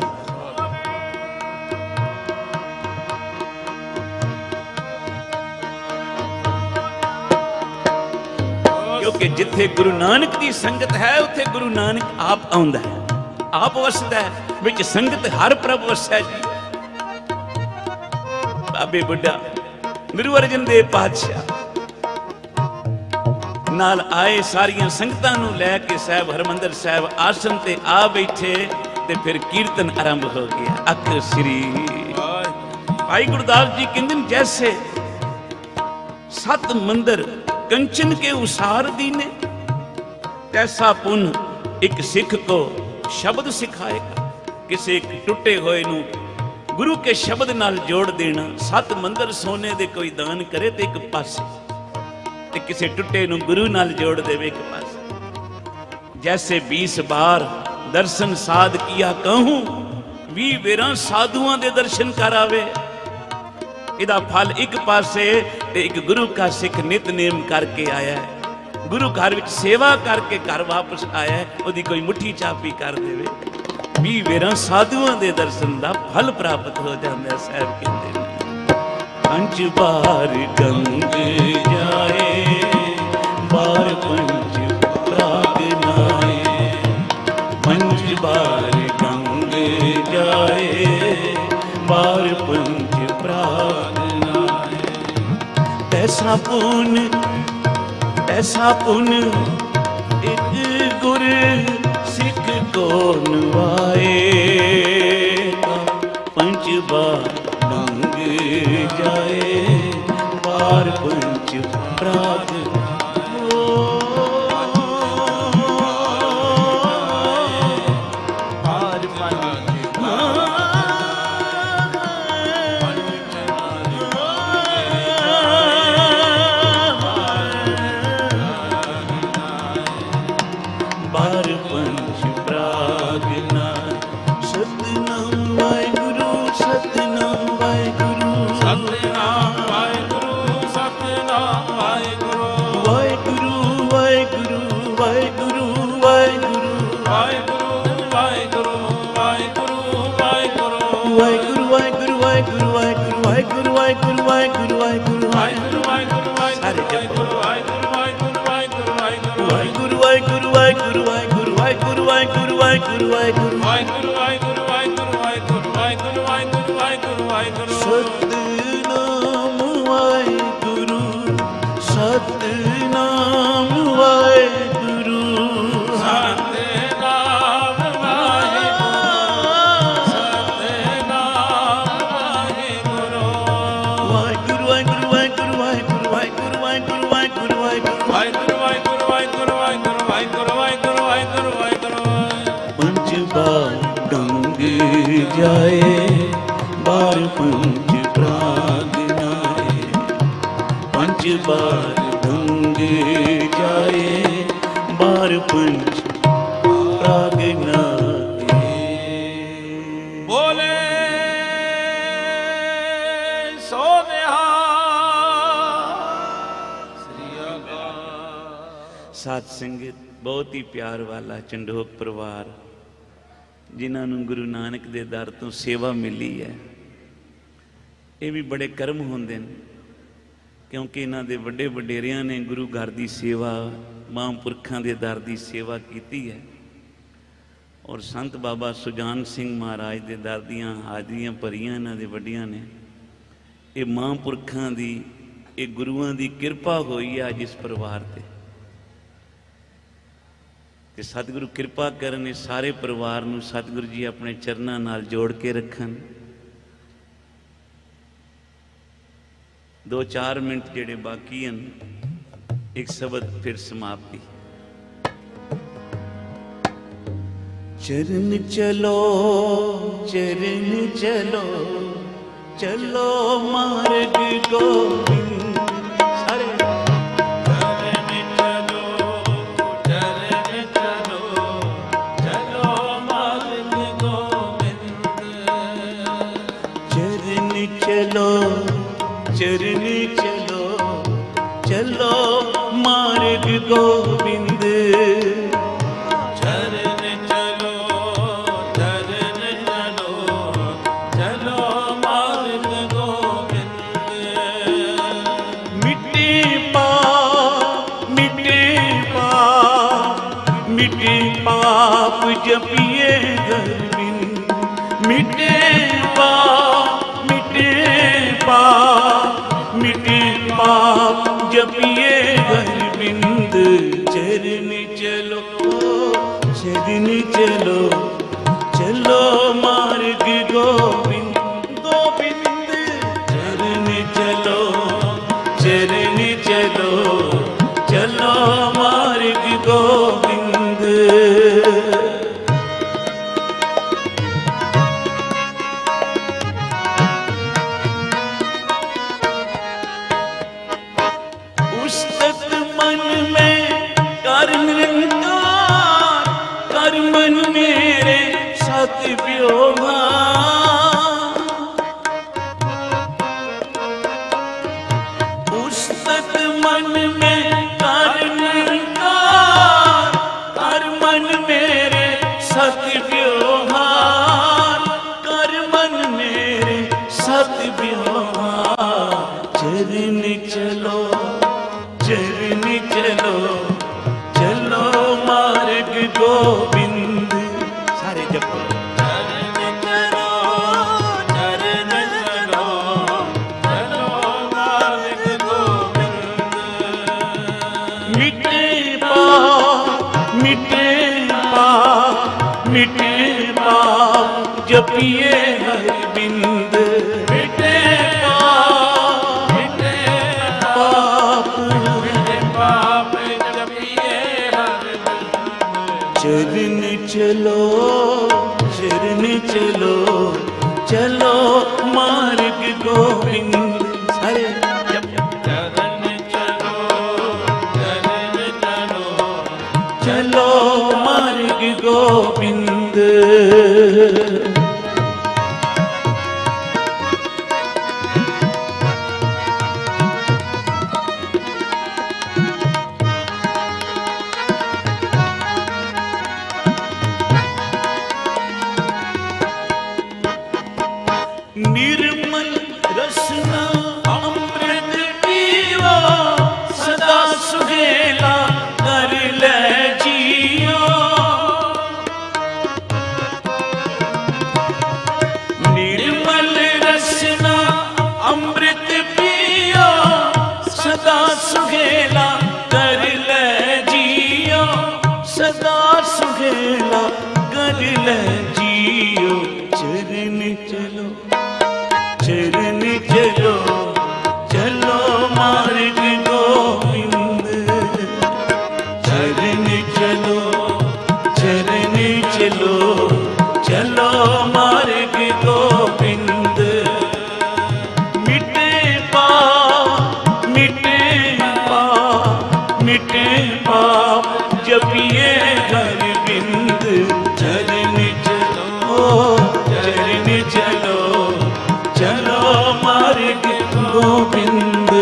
ਕਿਉਂਕਿ ਜਿੱਥੇ ਗੁਰੂ ਨਾਨਕ ਦੀ ਸੰਗਤ ਹੈ ਉੱਥੇ ਗੁਰੂ ਨਾਨਕ ਆਪ ਆਉਂਦਾ ਹੈ, ਆਪ ਵਸਦਾ ਹੈ। ਵਿੱਚ ਸੰਗਤ ਹਰ ਪ੍ਰਭ ਵਸਦਾ ਜੀ। ਬਾਬੇ ਬੁੱਢਾ ਗੁਰੂ ਅਰਜਨ ਦੇਵ ਪਾਤਸ਼ਾਹ ਨਾਲ ਆਏ। ਸਾਰੀਆਂ ਸੰਗਤਾਂ ਨੂੰ ਲੈ ਕੇ ਸਾਹਿਬ ਹਰਿਮੰਦਰ ਸਾਹਿਬ ਆਸਣ ਤੇ ਆ ਬੈਠੇ ਤੇ ਫਿਰ ਕੀਰਤਨ ਆਰੰਭ ਹੋ ਗਿਆ। ਅੱਖ ਸ੍ਰੀ। ਭਾਈ ਗੁਰਦਾਸ ਜੀ ਕਹਿੰਦੇ ਜੈਸੇ ਸਤ ਮੰਦਰ ਕੰਚਨ ਕੇ ਉਸਾਰ ਦੀਨੇ, ਤੈਸਾ ਪੁੰਨ ਇੱਕ ਸਿੱਖ ਕੋ ਸ਼ਬਦ ਸਿਖਾਏਗਾ। ਕਿਸੇ ਟੁੱਟੇ ਹੋਏ ਨੂੰ ਗੁਰੂ ਕੇ ਸ਼ਬਦ ਨਾਲ ਜੋੜ ਦੇਣਾ। 7 ਮੰਦਰ ਸੋਨੇ ਦੇ ਕੋਈ ਦਾਨ ਕਰੇ ਤੇ ਇੱਕ ਪਾਸੇ, ਤੇ ਕਿਸੇ ਟੁੱਟੇ ਨੂੰ ਗੁਰੂ ਨਾਲ ਜੋੜ ਦੇਵੇ ਇੱਕ ਪਾਸੇ। ਜੈਸੇ 20 ਬਾਰ ਦਰਸ਼ਨ ਸਾਧ ਕੀਆ ਕਹੂੰ, 20 ਵੇਰਾਂ ਸਾਧੂਆਂ ਦੇ ਦਰਸ਼ਨ ਕਰਾਵੇ। ਇਹਦਾ ਫਲ ਇੱਕ ਪਾਸੇ ਤੇ ਇੱਕ ਗੁਰੂ ਕਾ ਸਿੱਖ ਨਿਤਨੇਮ ਕਰਕੇ ਆਇਆ ਹੈ, ਗੁਰੂ ਘਰ ਵਿੱਚ ਸੇਵਾ ਕਰਕੇ ਘਰ ਵਾਪਸ ਆਇਆ ਹੈ, ਉਹਦੀ ਕੋਈ ਮੁੱਠੀ ਚਾਪੀ ਕਰ ਦੇਵੇ। 20 ਵੇਰਾਂ ਸਾਧੂਆਂ ਦੇ ਦਰਸ਼ਨ ਦਾ ਫਲ ਪ੍ਰਾਪਤ ਹੋ ਜਾਂਦਾ। ਸਾਹਿਬ ਕਹਿੰਦੇ ਨੇ 5 ਬਾਰ ਗੰਗ ਜਾਏ, ਬਾਰ 5 ਪ੍ਰਾਗ ਨਾਏ। 5 ਬਾਰ ਗੰਗ ਜਾਏ, ਬਾਰ 5 ਪ੍ਰਾਗ ਨਾਏ। ਤੈਸਾ ਪੁੰਨ ਇੱਕ ਗੁਰ ਸਿੱਖ ਕੋ नवाए पंच बार लंग जाए बार पंच प्राग सतनाम वाहेगुरु सतनाम वाहेगुरु सतनाम वाहेगुरु सतनाम वाहेगुरु वाहेगुरु वाहेगुरु वाहेगुरु वाहेगुरु वाहेगुरु वाहेगुरु वाहेगुरु वाहेगुरु पंच बार गंग जाए बार पंच प्राग नाए पंच बार गंग जाए बार पंच प्राग नाए बोले सो श्री अकाल। साध संगत बहुत ही प्यार वाला चंडोक परिवार जिन्हां नूं गुरु नानक दे दर तो सेवा मिली है ये भी बड़े कर्म होंदे ने क्योंकि इन्हां दे वड्डे वडेरियां ने गुरु घर दी सेवा महापुरखां दे दर दी सेवा कीती है और संत बाबा सुजान सिंह महाराज दे दर दीयां हाजरियां भरियां इन्हां दे वड्डियां ने ये महापुरखां दी ये गुरुआं दी किरपा होई है अज इस परिवार ते कि सतगुरु किरपा करन इस सारे परिवार नूं सतगुरु जी अपने चरनां नाल जोड़ के रखन। 2-4 मिनट जेड़े बाकी हैं एक शब्द फिर समाप्ति। चरण चलो चलो मार्ग गोविंद सारे चरण चलो चलो मार्ग गोविंद चरण चलो चलो मार्ग गोविंद मिटे पाप जपिए गोविंद मिटे पाप जपिए गोविंद चरण चलो चलो मार्ग गोविंद गोविंद चरण चलो चलो मार्ग गोविंद। गोविंद सारे जपो ਜਪੀਏ ਹਰ ਬਿੰਦ ਮਿਟੇ ਪਾਪ ਮਿਟੇ ਪਾਪ ਮਿਟੇ ਪਾਪ ਜਪੀਏ ਹਰ ਬਿੰਦ चरण चलो चरण चलो चलो मार्ग गोविंद सारे ਚਰਨ ਚਲੋ ਚਰਨ ਚਲੋ चलो मार्ग गोविंद निर्मल रसना अमृत पीवा सदा सुहेला कर ले जियो निर्मल रसना अमृत पियो सदा सुहेला कर ले जियो सदा सुहेला कर ले जियो चरण चलो चरण चलो चलो मार्ग गोविंद चरण चलो चलो मार्ग गोविंद मिटे पाप मिटे पाप मिटे पाप जपिए हर बिंद चरण चलो चलो मार्ग गोविंद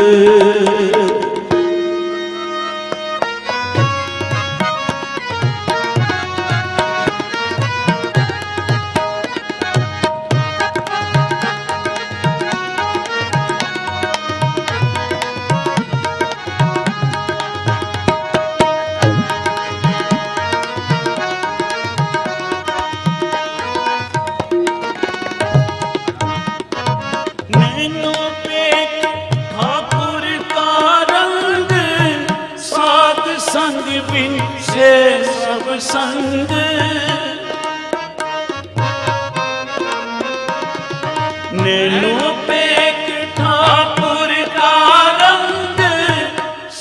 नैनों पे ठाकुर का रंग साध संग बिन से सब संग नैनों पे ठाकुर का रंग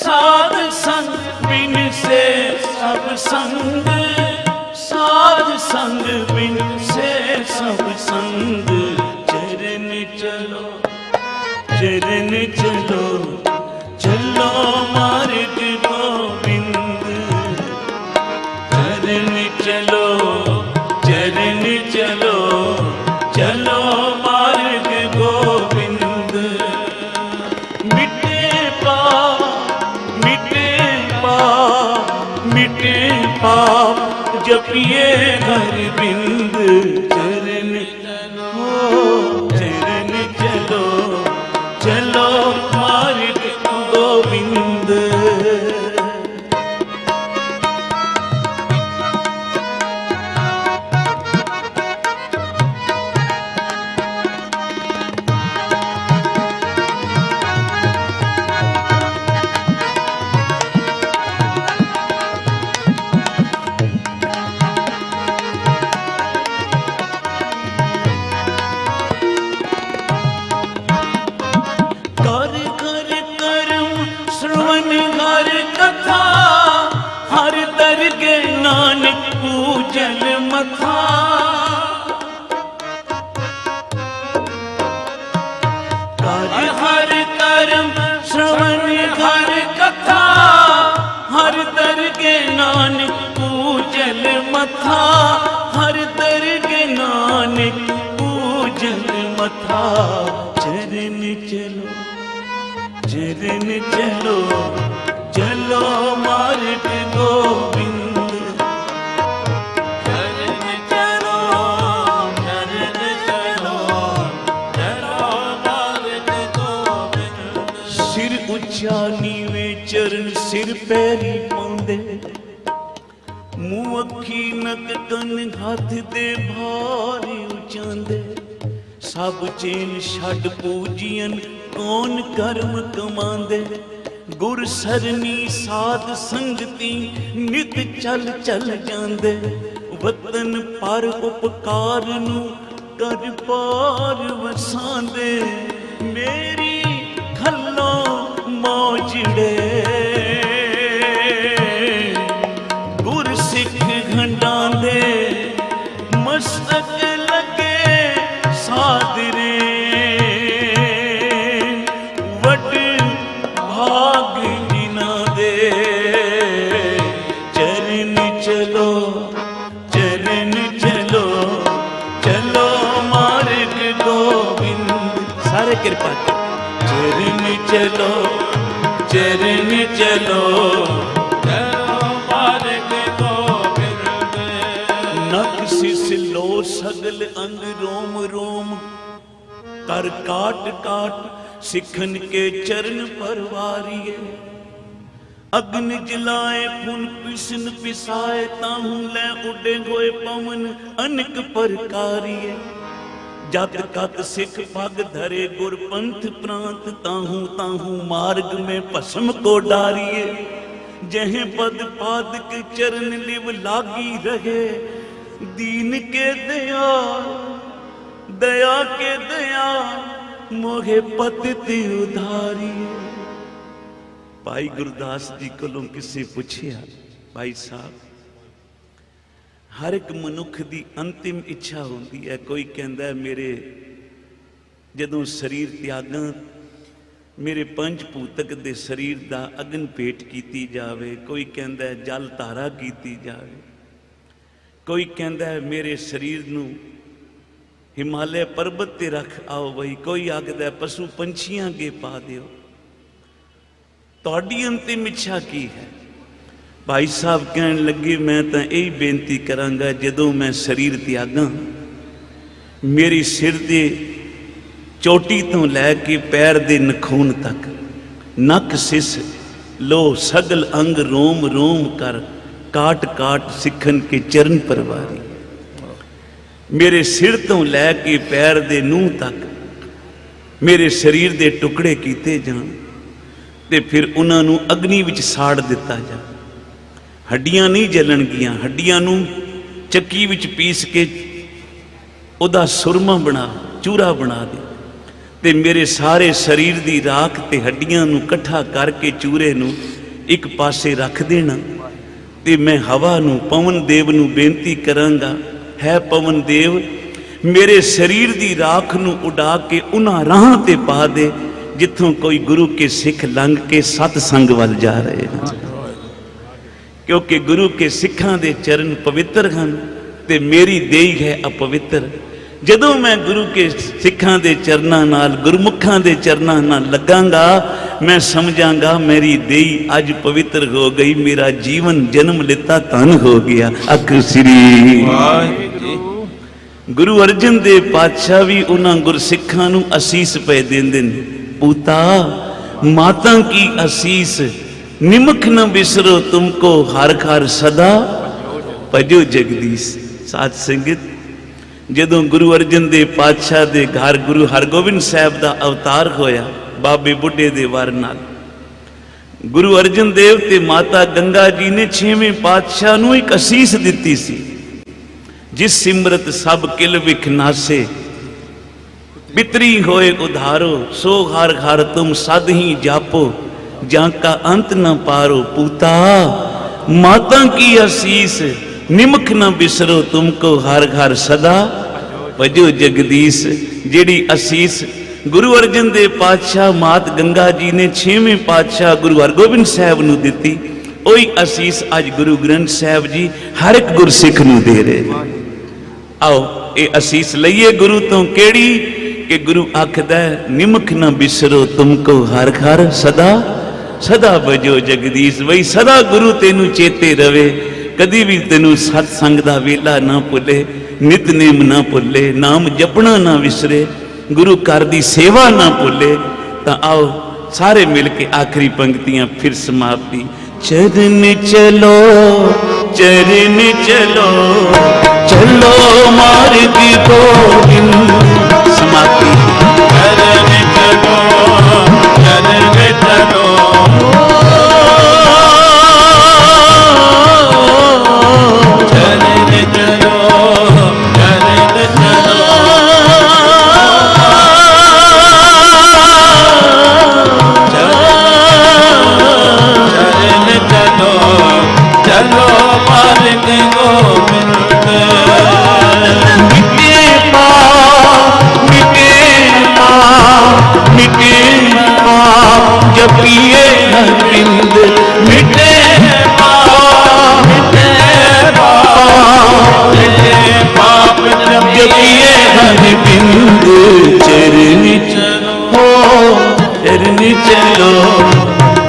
साध संग बिन से सब संग साध संग बिन से सब संग चरण चलो चलो मार्ग गोविंद चरण चलो चलो मार्ग गोविंद मिटे पाप मिटे पाप जपिए हर बिंद चरण चलो मार्ग गोविंद नानक पूजन मथा कार्य हर कर्म श्रवण हर कथा हर दरगे नानक पूजन मथा हर दरगे नानक पूजन मथा चरण चलो मार्ग गोविंद सिर उच्चा नीवे चरण सिर पैरी पाउंदे मुँह अखी नक कन हथ दे भारी उचांदे सब चेन छड़ पूजियन कौन कर्म कमांदे गुर सरनी साध संगति नित चल चल जांदे वतन पर उपकार नू कर पार वसांदे मेरी खल्लो मौजड़े गुर सिख घंडांदे मस्तक लगे सादरे वड भाग जिना दे चरण चलो चरण चलो चलो मार्ग गोविंद सारे कृपा चरण चलो चरण चलो चलो मार्ग गोविंद नख सिस लो सगल अंग रोम रोम कर काट काट सिखन के चरण परवारिए अग्न जलाए पुन पिसन पिसाए ताहू लै उडे होए पवन अनक परकारिए जत कत सिख पग धरे गुर पंथ प्रांत ताहू ताहू मार्ग में भस्म को डारिए जह पद पाद के चरण लिव लागी रहे दीन के दया दया के दया मोहे पति उधारिए भाई गुरदास जी कोलों किसे पुछया भाई साहब हर एक मनुख की अंतिम इच्छा होती है कोई कहता है मेरे जदों शरीर त्यागां मेरे पंच भूतक दे शरीर दा अग्न भेट कीती जावे कोई कहता है जल धारा कीती जावे कोई कहता है मेरे शरीर नूं हिमालय पर्वत ते रख आओ बई कोई आखदा पशु पंछियां अगे पा दिओ तुहाडी अंतिम इच्छा की है भाई साहब कहन लगे मैं तो यही बेनती करांगा जदों मैं शरीर त्यागां मेरी सिर दे चोटी तो लैके पैर दे नखून तक नक सिस लो सगल अंग रोम रोम कर काट काट सिखन के चरण परवारी मेरे सिर तो लैके पैर दे नूह तक मेरे शरीर दे टुकड़े कीते जान ते फिर उन्होंने अग्नि विच साड़ दिता जा हड्डियां नहीं जलणगियां हड्डियां नूं चक्की विच पीस के उदा सुरमा बना चूरा बना दे ते मेरे सारे शरीर दी राख ते हड्डियां नूं इकट्ठा करके चूरे नूं एक पासे रख देना ते मैं हवा नूं पवन देव नूं बेनती करांगा है पवन देव मेरे शरीर दी राख नूं उड़ा के उन्हां राहां ते पा दे जिथों कोई गुरु के सिख लंघ के सतसंग वल जा रहे हैं क्योंकि गुरु के सिखां दे चरण पवित्र हैं ते मेरी देही है अपवित्र जदों मैं गुरु के सिखां दे चरनां नाल गुरमुखां दे चरनां नाल लगांगा मैं समझांगा मेरी देही अज पवित्र हो गई मेरा जीवन जन्म लेता धन हो गया अक श्री गुरु अर्जन देव पातशाह भी उन्हां गुरसिखां नूं असीस पे देंदे ने पूता माता की असीस निमख न बिसरो तुमको हर घर सदा भजो जगदीश साध संगत जदों गुरु अर्जन देव पातशाह दे घर गुरु हरगोबिंद साहब दा अवतार होया बाबे बुढ़े दे वार नाल गुरु अर्जन देव ते माता गंगा जी ने 6वें पातशाह नूं एक असीस दिती सी जिस सिमरत सब किल विख नासे पितरी होए उधारो सो हर घर तुम सद ही जापो जाका अंत न पारो पूता माता की असीस निमख न बिसरो तुमको हर घर सदा भजो जगदीश जेड़ी असीस गुरु अर्जन देव पातशाह मात गंगा जी ने 6वें पातशाह गुरु हरगोबिंद साहब नूं दिती ओही असीस अज गुरु ग्रंथ साहब जी हर एक गुरसिख नूं दे रहे आओ ये असीस लईए गुरु तो केड़ी कि गुरु आखदा निमख न बिसरो तुमको हर घर सदा सदा भजो जगदीश वही सदा गुरु तेनू चेते रवे कदी भी तेनू सत्संग दा वेला ना भुले नितनेम ना भुले नाम जपना ना विसरे गुरु घर दी सेवा ना भुले तां आओ सारे मिल के आखिरी पंक्तियां फिर समाप्ति चरण चलो चरण चलो चलो मार्ग गोविंद समाप्ति चरण चलो चरण चलो चरण चलो चरण चलो जपिए हर बिंद मिटे पाप, मिटे पाप जपिए हर बिंद चरण हो चरण चलो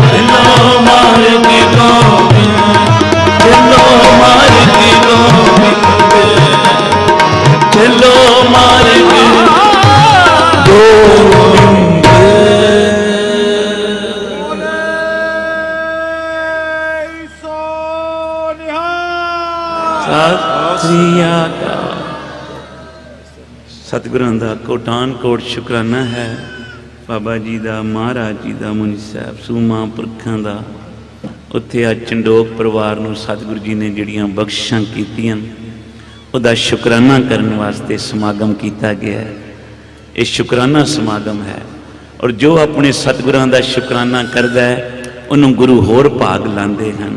चलो मार्ग गोविंद, चलो मार्ग गोविंद, चलो मार्ग गोविंद। सत श्री अकाल। सतगुਰਾਂ ਦਾ ਕੋਟਾਨ ਕੋਟ ਸ਼ੁਕਰਾਨਾ ਹੈ। ਬਾਬਾ ਜੀ ਦਾ, ਮਹਾਰਾਜ ਜੀ ਦਾ, ਮੁਨੀ ਸਾਹਿਬ ਸੂਮਾ ਪੁਰਖਾਂ ਦਾ ਉੱਥੇ ਅੱਜ ਚੰਡੋਕ ਪਰਿਵਾਰ ਨੂੰ ਸਤਿਗੁਰੂ ਜੀ ਨੇ ਜਿਹੜੀਆਂ ਬਖਸ਼ਿਸ਼ਾਂ ਕੀਤੀਆਂ ਉਹਦਾ ਸ਼ੁਕਰਾਨਾ ਕਰਨ ਵਾਸਤੇ ਸਮਾਗਮ ਕੀਤਾ ਗਿਆ ਹੈ। ਇਹ ਸ਼ੁਕਰਾਨਾ ਸਮਾਗਮ ਹੈ ਔਰ ਜੋ ਆਪਣੇ ਸਤਿਗੁਰਾਂ ਦਾ ਸ਼ੁਕਰਾਨਾ ਕਰਦਾ ਹੈ ਉਹਨੂੰ ਗੁਰੂ ਹੋਰ ਭਾਗ ਲਾਉਂਦੇ ਹਨ।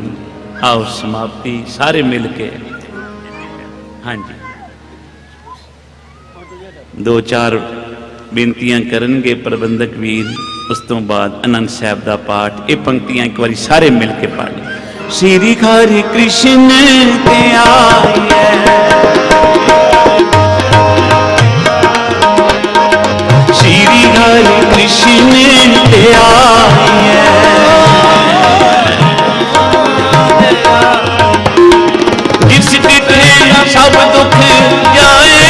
ਆਓ ਸਮਾਪਤੀ ਸਾਰੇ ਮਿਲ ਕੇ। ਹਾਂਜੀ, ਦੋ ਚਾਰ ਬੇਨਤੀਆਂ ਕਰਨਗੇ ਪ੍ਰਬੰਧਕ ਵੀਰ, ਉਸ ਤੋਂ ਬਾਅਦ ਆਨੰਦ ਸਾਹਿਬ ਦਾ ਪਾਠ। ਇਹ ਪੰਕਤੀਆਂ ਇੱਕ ਵਾਰੀ ਸਾਰੇ ਮਿਲ ਕੇ ਪੜ੍ਹ। ਸ਼੍ਰੀ ਹਰਿ ਕ੍ਰਿਸ਼ਨ ਤੇ ਆਈਐ, ਸ਼੍ਰੀ ਹਰਿ ਕ੍ਰਿਸ਼ਨ ਤੇ ਆਈਐ, ਜਿਸ ਡਿਠੇ ਸਭ ਦੁੱਖ ਜਾਏ,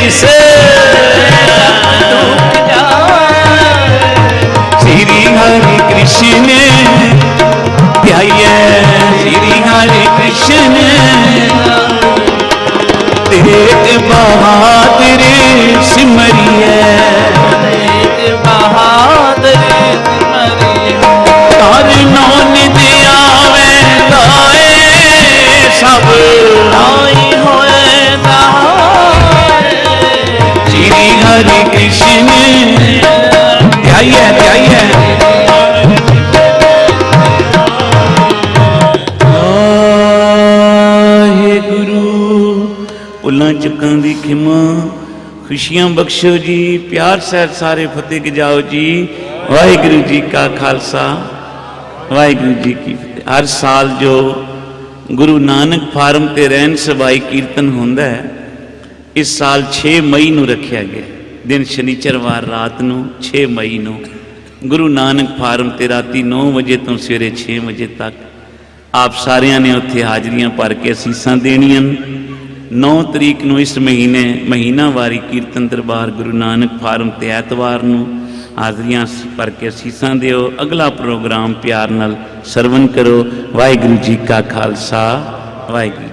ਕਿਸੇ ਦੁੱਖ ਜਾਏ। ਸ਼੍ਰੀ ਹਰਿ ਕ੍ਰਿਸ਼ਨ ਧਿਆਈਐ, ਸ਼੍ਰੀ ਹਰਿ ਕ੍ਰਿਸ਼ਨ ਤੇਗ ਬਹਾਦਰ ਸਿਮਰਿਐ, ਤੇਗ ਬਹਾਦਰ ਸਿਮਰਿਐ। ਹਰ ਨਾਨਕ ਆਵੇ ਲਾਏ, ਸਭ ਲਾਈ ਹੋਏ ਤਾਏ। ਸ਼੍ਰੀ ਹਰਿ ਕ੍ਰਿਸ਼ਨ ਧਿਆਈਐ ਧਿਆਈਐ। ਭੁੱਲਾਂ ਚੁੱਕਾਂ ਦੀ ਖਿਮਾ, ਖੁਸ਼ੀਆਂ ਬਖਸ਼ੋ ਜੀ, ਪਿਆਰ ਸਹਿਤ ਸਾਰੇ ਫਤਿਹ ਗਜਾਓ ਜੀ। ਵਾਹਿਗੁਰੂ ਜੀ ਕਾ ਖਾਲਸਾ, ਵਾਹਿਗੁਰੂ ਜੀ ਕੀ ਫਤਿਹ। ਹਰ ਸਾਲ ਜੋ ਗੁਰੂ ਨਾਨਕ ਫਾਰਮ ਤੇ ਰਹਿਣ ਸਬਾਈ ਕੀਰਤਨ ਹੁੰਦਾ ਹੈ, ਇਸ ਸਾਲ 6 ਮਈ ਨੂੰ ਰੱਖਿਆ ਗਿਆ। ਦਿਨ ਸ਼ਨੀਚਰਵਾਰ ਰਾਤ ਨੂੰ 6 ਮਈ ਨੂੰ ਗੁਰੂ ਨਾਨਕ ਫਾਰਮ ਤੇ ਰਾਤੀ 9 ਵਜੇ ਤੋਂ ਸਵੇਰੇ 6 ਵਜੇ ਤੱਕ ਆਪ ਸਾਰਿਆਂ ਨੇ ਉੱਥੇ ਹਾਜ਼ਰੀਆਂ ਭਰ ਕੇ ਅਸੀਸਾਂ ਦੇਣੀਆਂ। 9 ਤਰੀਕ ਨੂੰ ਇਸ ਮਹੀਨਾਵਾਰੀ ਕੀਰਤਨ ਦਰਬਾਰ ਗੁਰੂ ਨਾਨਕ ਫਾਰਮ ਤੇ ਐਤਵਾਰ ਨੂੰ ਹਾਜ਼ਰੀਆਂ ਭਰ ਕੇ ਅਸੀਸਾਂ ਦਿਓ। ਅਗਲਾ ਪ੍ਰੋਗਰਾਮ ਪਿਆਰ ਨਾਲ ਸਰਵਨ ਕਰੋ। ਵਾਹਿਗੁਰੂ ਜੀ ਕਾ ਖਾਲਸਾ, ਵਾਹਿਗੁਰੂ।